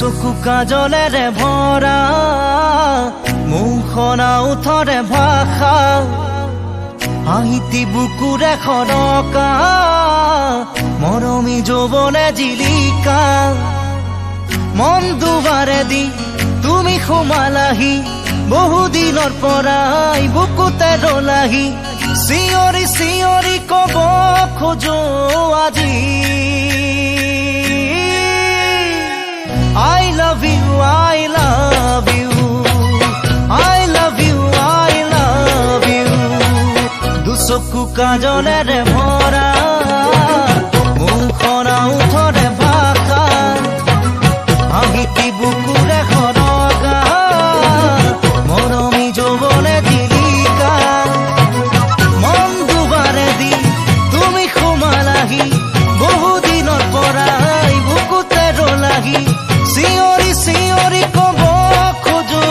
চকু কাজলেৰে ভৰা মুখনা উঠৰে ভাষা হাঁহিতি বুকুৰে খৰকা মৰমী যৌৱনে জিলিকা মন দুবাৰে দি তুমি সোমালাহি বহুদিনৰ পৰাই বুকুতে ৰলাহি চিঞৰি চিঞৰি কব খোজো আজি I love you, I love you, I love you, I love you. দুচকু কাজলেৰে ভৰা মুখনা উঠৰে ভাষা হাঁহিতি বুকুৰে খৰকা মৰমী যৌৱনে জিলিকা মন দুবাৰে দি তুমি সোমালাহি বহুদিনৰ পৰাই বুকুতে ৰলাহি চিঞৰি চিঞৰি কব খোজো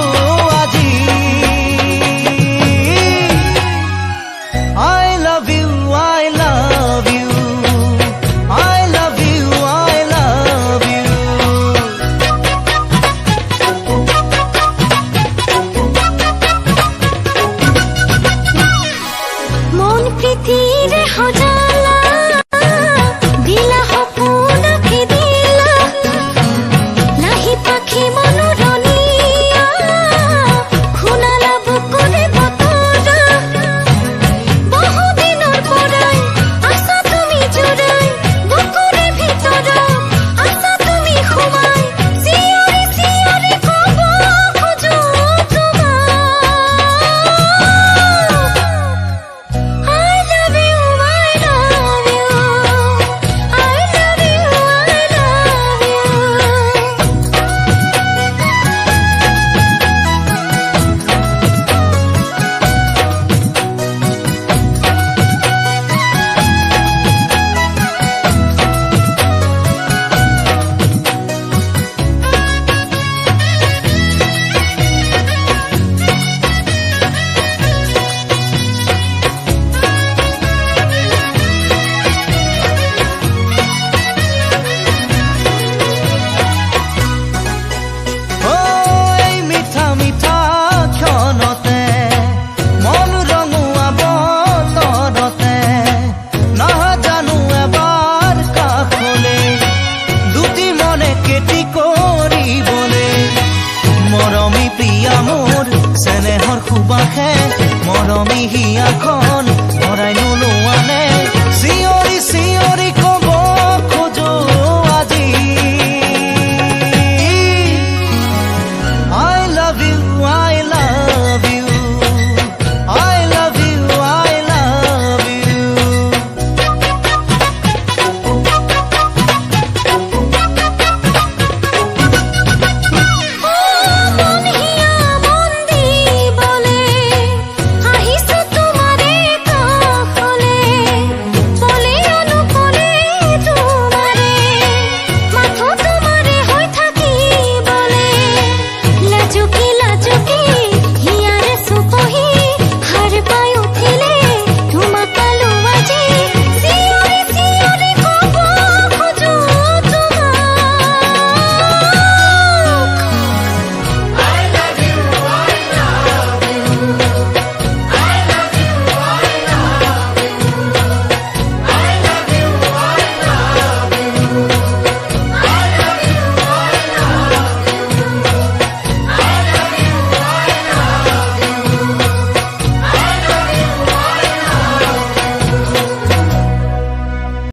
আজি I love you, I love you, I love you, I love you. মন প্রীতিরে সজালা দিলা সপোনকে দিলা লাহি পাখি মনোরণিয়া খুনালা বুকুরে বতরা বহুদিনৰ পৰাই আশা তুমি জুৰাই বুকুৰে ভিতৰা আশা তুমি সোমাই চিঞৰি চিঞৰি কব খোজো তোমাক I love you, I love you, I love you, I love you. এই মিঠা মিঠা ক্ষণতে মন ৰঙুৱা বতৰতে নাজানো এবাৰ কাষলে দুটি মনে কেতি কৰিবলে মৰমী প্ৰিয়া মোৰ চেনেহৰ সুবাসে মৰমী হিয়াখন